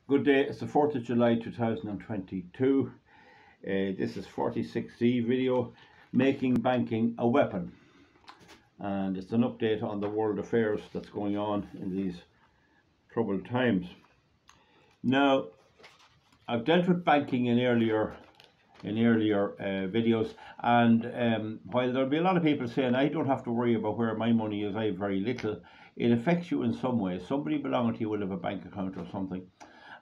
Good day, it's the 4th of July 2022. This is 46C video, Making Banking a Weapon. And it's an update on the world affairs that's going on in these troubled times. Now, I've dealt with banking in earlier videos, and while there'll be a lot of people saying I don't have to worry about where my money is, I have very little, it affects you in some way. Somebody belonging to you will have a bank account or something.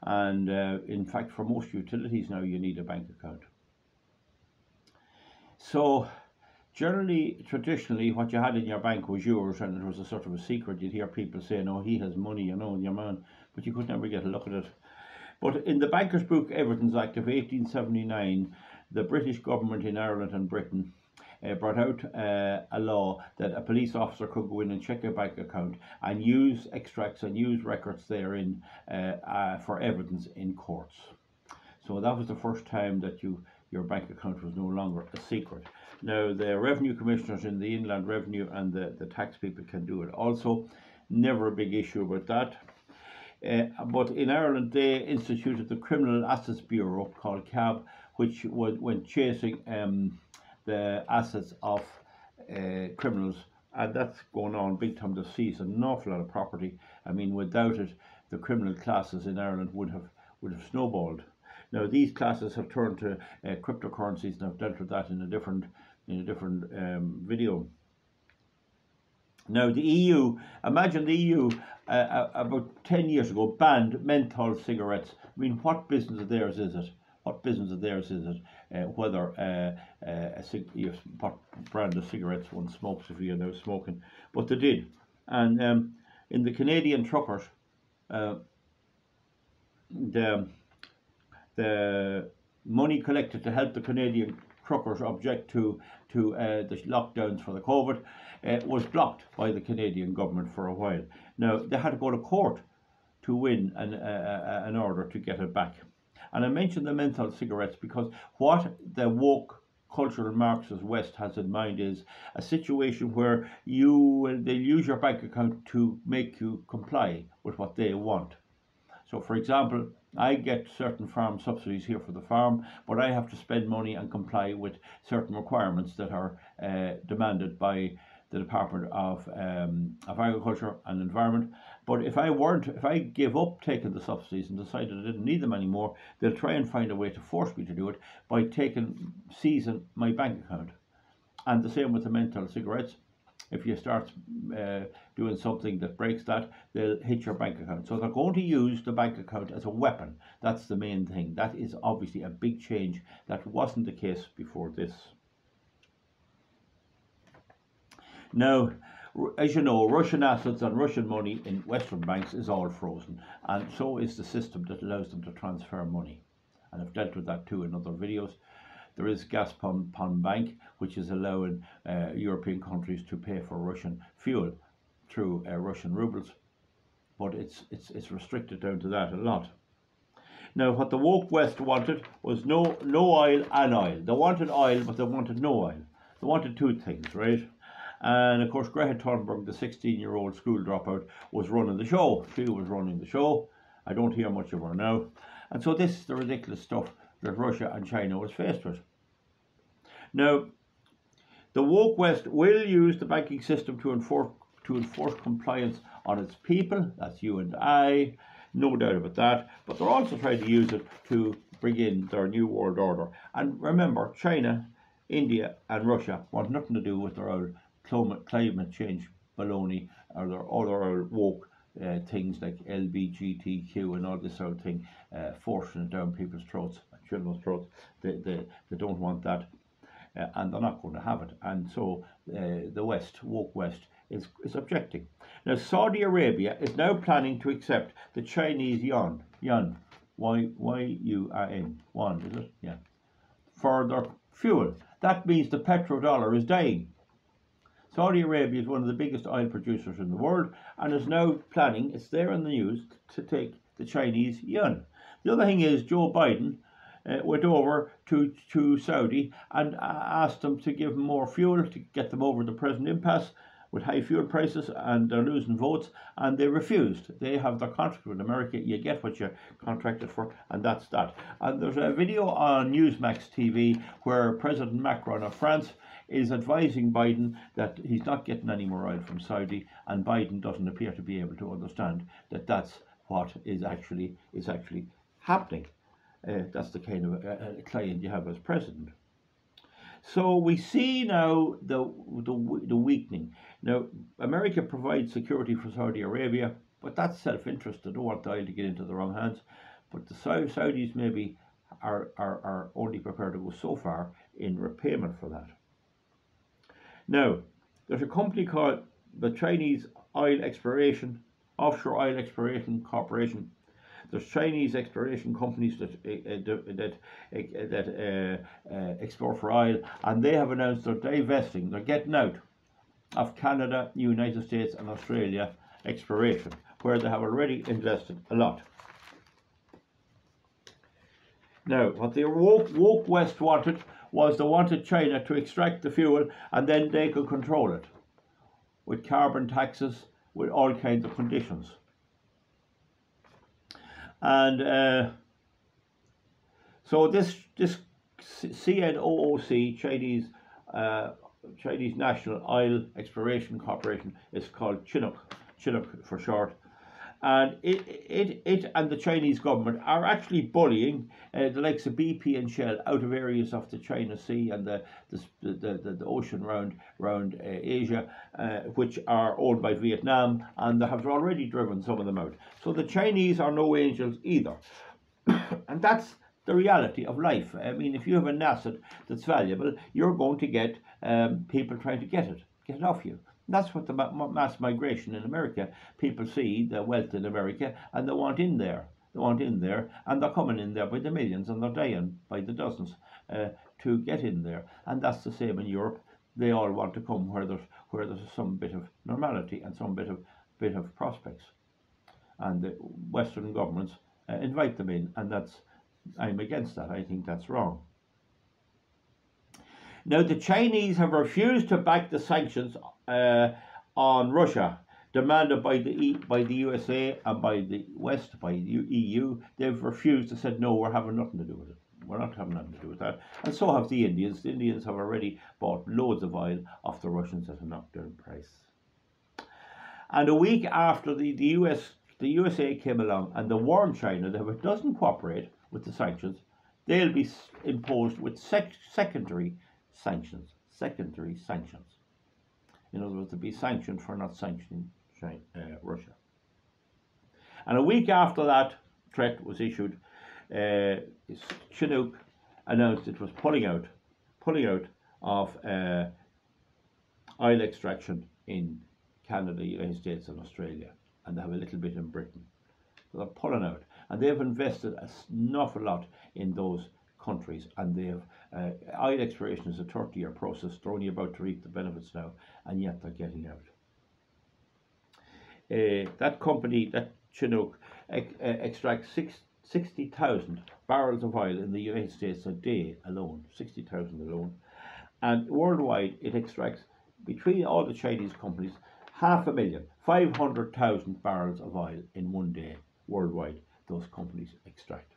And in fact, for most utilities now, you need a bank account. So generally, traditionally, what you had in your bank was yours, and it was a sort of a secret. You'd hear people saying, oh, he has money, you know, your man, but you could never get a look at it. But in the Banker's Book Evidence Act of 1879, the British government in Ireland and Britain brought out a law that a police officer could go in and check a bank account and use extracts and use records therein for evidence in courts. So that was the first time that your bank account was no longer a secret. Now the revenue commissioners in the Inland Revenue and the tax people can do it also. Never a big issue about that. But in Ireland they instituted the Criminal Assets Bureau, called CAB, which went chasing the assets of criminals, and that's going on big time. To seize an awful lot of property. I mean, without it, the criminal classes in Ireland would have snowballed. Now these classes have turned to cryptocurrencies, and I've dealt with that in a different video. Now the EU, imagine the EU about 10 years ago banned menthol cigarettes. I mean, what business of theirs is it? What business of theirs is it whether what brand of cigarettes one smokes if you're now smoking? But they did. And in the Canadian truckers, the money collected to help the Canadian truckers object to the lockdowns for the COVID was blocked by the Canadian government for a while. Now they had to go to court to win an order to get it back. And I mentioned the menthol cigarettes because what the woke cultural Marxist West has in mind is a situation where they'll use your bank account to make you comply with what they want. So for example, I get certain farm subsidies here for the farm, but I have to spend money and comply with certain requirements that are demanded by the Department of Agriculture and Environment. But if I give up taking the subsidies and decided I didn't need them anymore, they'll try and find a way to force me to do it by seizing my bank account. And the same with the menthol cigarettes. If you start doing something that breaks that, they'll hit your bank account. So they're going to use the bank account as a weapon. That's the main thing. That is obviously a big change. That wasn't the case before this. Now, as you know, Russian assets and Russian money in Western banks is all frozen, and so is the system that allows them to transfer money. And I've dealt with that too in other videos. There is Gazprom Bank, which is allowing European countries to pay for Russian fuel through Russian rubles, but it's restricted down to that a lot. Now, what the woke West wanted was no oil and oil. They wanted oil, but they wanted no oil. They wanted two things, right? And of course, Greta Thunberg, the 16-year-old school dropout, was running the show. She was running the show. I don't hear much of her now. And so this is the ridiculous stuff that Russia and China was faced with. Now, the woke West will use the banking system to enforce compliance on its people. That's you and I, no doubt about that. But they're also trying to use it to bring in their new world order. And remember, China, India and Russia want nothing to do with their own climate change baloney or their other woke things like LGBTQ and all this sort of thing, forcing it down people's throats, children's throats. They don't want that, and they're not going to have it. And so the West, woke West, is objecting. Now Saudi Arabia is now planning to accept the Chinese yuan, Y-U-A-N, yuan, is it? Yeah, for their fuel. That means the petrodollar is dying. Saudi Arabia is one of the biggest oil producers in the world and is now planning, it's there in the news, to take the Chinese yuan. The other thing is Joe Biden went over to Saudi and asked them to give them more fuel to get them over the present impasse, with high fuel prices, and they're losing votes, and they refused. They have their contract with America. You get what you contracted for, and that's that. And there's a video on Newsmax TV where President Macron of France is advising Biden that he's not getting any more oil from Saudi, and Biden doesn't appear to be able to understand that that's what is actually happening. That's the kind of client you have as president. So we see now the weakening. Now, America provides security for Saudi Arabia, but that's self-interest. They don't want the oil to get into the wrong hands. But the Saudis maybe are only prepared to go so far in repayment for that. Now, there's a company called the Chinese Offshore Oil Exploration Corporation. There's Chinese exploration companies that explore for oil, and they have announced they're divesting, they're getting out of Canada, United States, and Australia exploration, where they have already invested a lot. Now, what the woke West wanted was they wanted China to extract the fuel, and then they could control it with carbon taxes, with all kinds of conditions. And so this CNOOC, Chinese National Oil Exploration Corporation, is called Chinook for short. And it and the Chinese government are actually bullying the likes of BP and Shell out of areas of the China Sea and the ocean around Asia, which are owned by Vietnam, and they have already driven some of them out. So the Chinese are no angels either. And that's the reality of life. I mean, if you have an asset that's valuable, you're going to get people trying to get it off you. That's what the mass migration in America. People see the wealth in America and they want in there. They want in there, and they're coming in there by the millions, and they're dying by the dozens to get in there. And that's the same in Europe. They all want to come where there's some bit of normality and some bit of prospects. And the Western governments invite them in, and I'm against that. I think that's wrong. Now, the Chinese have refused to back the sanctions on Russia demanded by the USA and by the West, by the EU. They've refused. They said, no, we're having nothing to do with it. We're not having nothing to do with that. And so have the Indians. The Indians have already bought loads of oil off the Russians at a knockdown price. And a week after the USA came along and they warned China that if it doesn't cooperate with the sanctions, they'll be imposed with secondary sanctions. In other words, to be sanctioned for not sanctioning Russia. And a week after that threat was issued, Chinook announced it was pulling out of oil extraction in Canada, United States, and Australia, and they have a little bit in Britain. So they're pulling out, and they've invested an awful lot in those countries, and they have oil exploration is a 30-year process. They're only about to reap the benefits now, and yet they're getting out. That company, that Chinook, extracts 60,000 barrels of oil in the United States a day alone, 60,000 alone, and worldwide it extracts, between all the Chinese companies, 500,000 barrels of oil in one day worldwide. Those companies extract.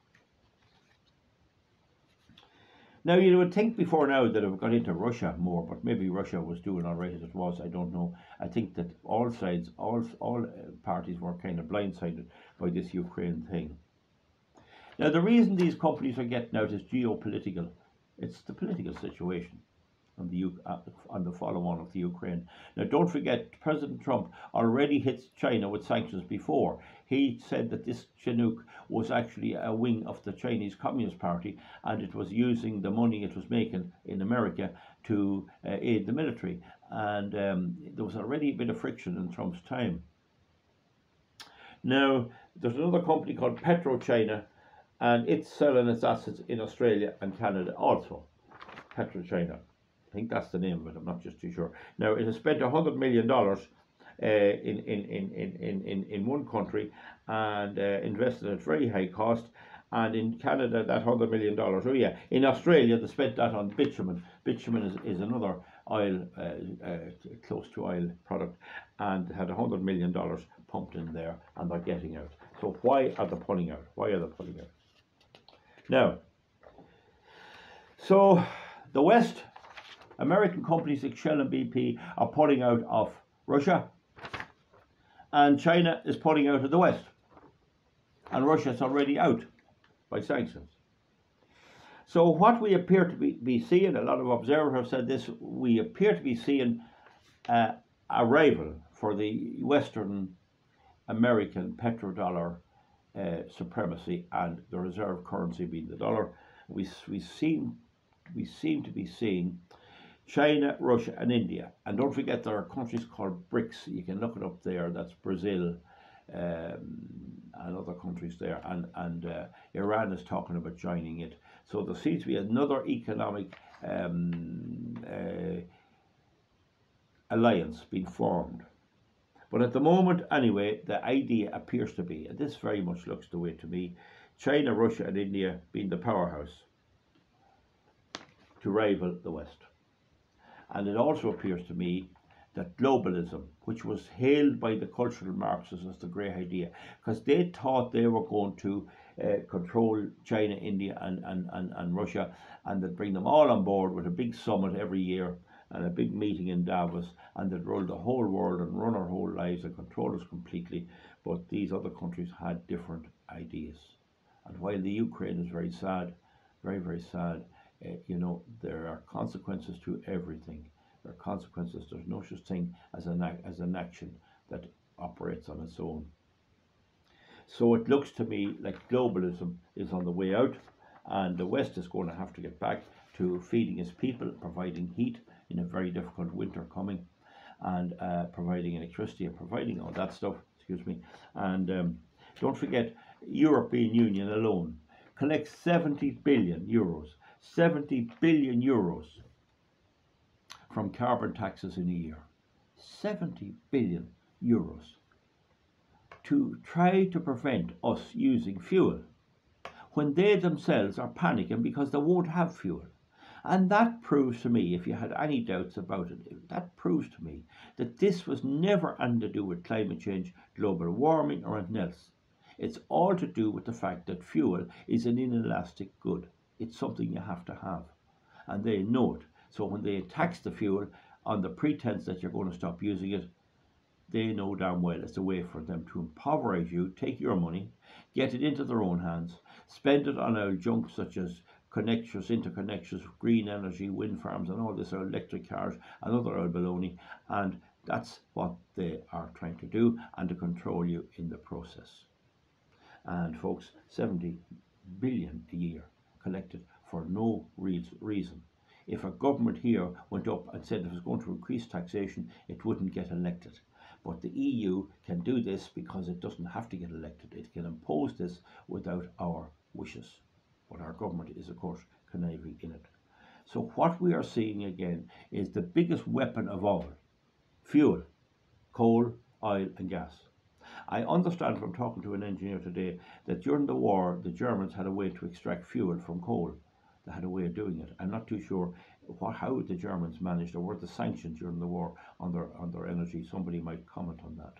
Now, you would think before now that it would got into Russia more, but maybe Russia was doing all right as it was. I don't know. I think that all sides, all parties were kind of blindsided by this Ukraine thing. Now, the reason these companies are getting out is geopolitical. It's the political situation on the follow-on of the Ukraine. Now, don't forget, President Trump already hit China with sanctions before. He said that this Chinook was actually a wing of the Chinese Communist Party, and it was using the money it was making in America to aid the military. And there was already a bit of friction in Trump's time. Now, there's another company called PetroChina, and it's selling its assets in Australia and Canada also. PetroChina. I think that's the name of it. I'm not just too sure. Now, it has spent $100 million in one country and invested at very high cost. And in Canada, that $100 million. Oh yeah, in Australia, they spent that on bitumen. Bitumen is another oil, close to oil product, and had $100 million pumped in there, and they're getting out. So why are they pulling out? Why are they pulling out? Now, so the West, American companies like Shell and BP are pulling out of Russia, and China is pulling out of the West, and Russia is already out by sanctions. So what we appear to be seeing, a lot of observers have said this, we appear to be seeing a rival for the Western American petrodollar supremacy and the reserve currency being the dollar. We seem to be seeing China, Russia, and India. And don't forget there are countries called BRICS. You can look it up there. That's Brazil and other countries there. And Iran is talking about joining it. So there seems to be another economic alliance being formed. But at the moment, anyway, the idea appears to be, and this very much looks the way to me, China, Russia, and India being the powerhouse to rival the West. And it also appears to me that globalism, which was hailed by the cultural Marxists as the great idea, because they thought they were going to control China, India, and Russia, and they'd bring them all on board with a big summit every year and a big meeting in Davos, and they'd rule the whole world and run our whole lives and control us completely. But these other countries had different ideas. And while the Ukraine is very sad, very, very sad, you know, there are consequences to everything. There are consequences. There's no such thing as an action that operates on its own. So it looks to me like globalism is on the way out, and the West is going to have to get back to feeding its people, providing heat in a very difficult winter coming, and providing electricity and providing all that stuff, excuse me. And don't forget, European Union alone collects 70 billion euros, 70 billion euros from carbon taxes in a year. 70 billion euros to try to prevent us using fuel when they themselves are panicking because they won't have fuel. And that proves to me, if you had any doubts about it, that proves to me that this was never anything to do with climate change, global warming, or anything else. It's all to do with the fact that fuel is an inelastic good. It's something you have to have. And they know it. So when they tax the fuel on the pretense that you're going to stop using it, they know damn well it's a way for them to impoverish you, take your money, get it into their own hands, spend it on old junk such as connectors, interconnectors, green energy, wind farms, and all this electric cars and other old baloney. And that's what they are trying to do, and to control you in the process. And folks, 70 billion a year collected for no reason. If a government here went up and said it was going to increase taxation, it wouldn't get elected. But the EU can do this because it doesn't have to get elected. It can impose this without our wishes. But our government is, of course, conniving in it. So what we are seeing again is the biggest weapon of all: fuel, coal, oil and gas. I understand from talking to an engineer today that during the war, the Germans had a way to extract fuel from coal. They had a way of doing it. I'm not too sure how the Germans managed, or were the sanctions during the war on their energy. Somebody might comment on that.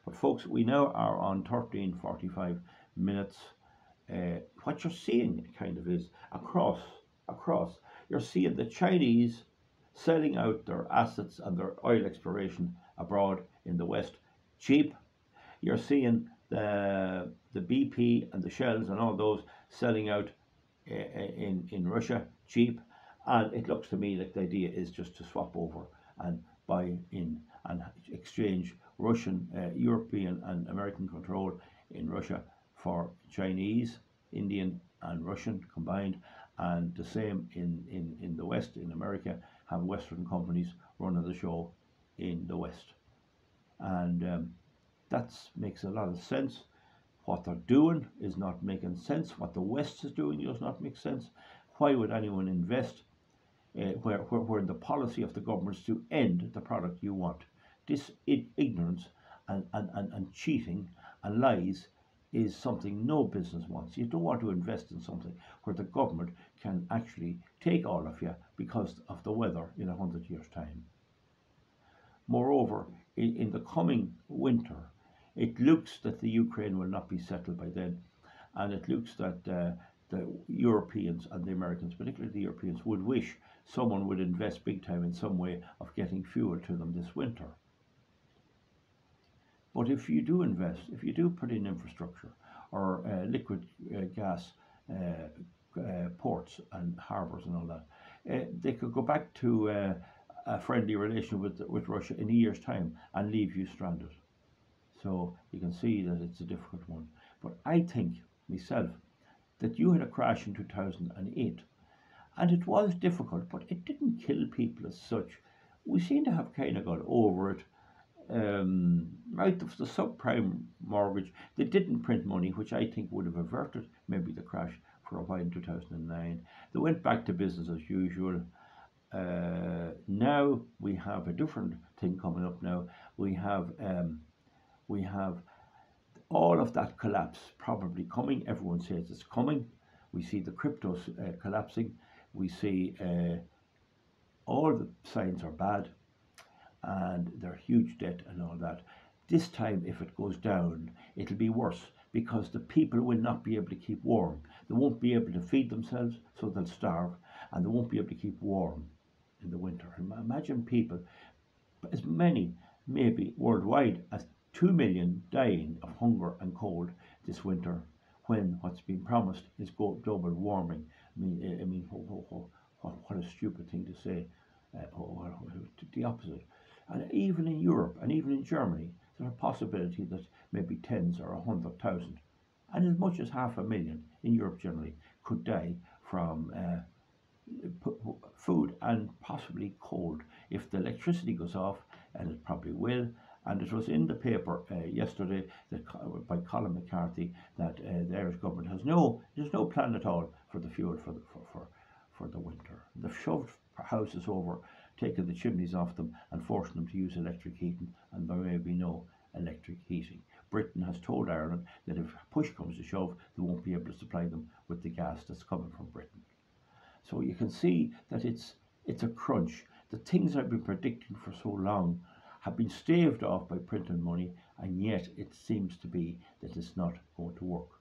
But folks, we now are on 13:45 minutes. What you're seeing kind of is across, you're seeing the Chinese selling out their assets and their oil exploration abroad in the West cheap. You're seeing the BP and the Shells and all those selling out in Russia cheap. And it looks to me like the idea is just to swap over and buy in and exchange Russian, European and American control in Russia for Chinese, Indian and Russian combined, and the same in the West, in America, have Western companies running the show in the West. And that makes a lot of sense. What they're doing is not making sense. What the West is doing does not make sense. Why would anyone invest where the policy of the government is to end the product you want? This ignorance and cheating and lies is something no business wants. You don't want to invest in something where the government can actually take all of you because of the weather in 100 years' time. Moreover, in the coming winter, it looks that the Ukraine will not be settled by then, and it looks that the Europeans and the Americans, particularly the Europeans, would wish someone would invest big time in some way of getting fuel to them this winter. But if you do invest, if you do put in infrastructure or liquid gas ports and harbours and all that, they could go back to a friendly relation with Russia in a year's time and leave you stranded. So you can see that it's a difficult one. But I think myself that you had a crash in 2008, and it was difficult, but it didn't kill people as such. We seem to have kind of got over it. Right, the subprime mortgage, they didn't print money, which I think would have averted maybe the crash for a while in 2009. They went back to business as usual. Now we have a different thing coming up. Now we have all of that collapse probably coming. Everyone says it's coming. We see the cryptos collapsing. We see all the signs are bad, and their huge debt and all that. This time, if it goes down, it'll be worse because the people will not be able to keep warm. They won't be able to feed themselves, so they'll starve, and they won't be able to keep warm in the winter. Imagine people, as many, maybe worldwide, as 2 million dying of hunger and cold this winter, when what's been promised is global warming. What a stupid thing to say. The opposite. And even in Europe and even in Germany, there's a possibility that maybe tens or 100,000, and as much as 500,000 in Europe generally, could die from food and possibly cold if the electricity goes off, and it probably will. And it was in the paper yesterday that, by Colin McCarthy, that the Irish government there's no plan at all for the fuel for the winter. They've shoved houses over, taking the chimneys off them and forcing them to use electric heating, and there may be no electric heating. Britain has told Ireland that if push comes to shove, they won't be able to supply them with the gas that's coming from Britain. So you can see that it's a crunch. The things I've been predicting for so long have been staved off by printing money, and yet it seems to be that it's not going to work.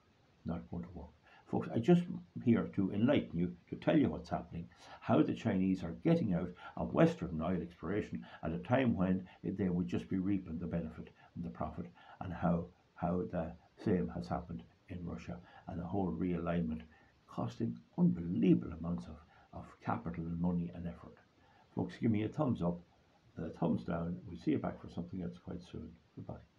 Not going to work. Folks, I'm just here to enlighten you, to tell you what's happening, how the Chinese are getting out of Western oil exploration at a time when they would just be reaping the benefit and the profit, and how the same has happened in Russia, and a whole realignment costing unbelievable amounts of capital and money and effort. Folks, give me a thumbs up, a thumbs down. We'll see you back for something else quite soon. Goodbye.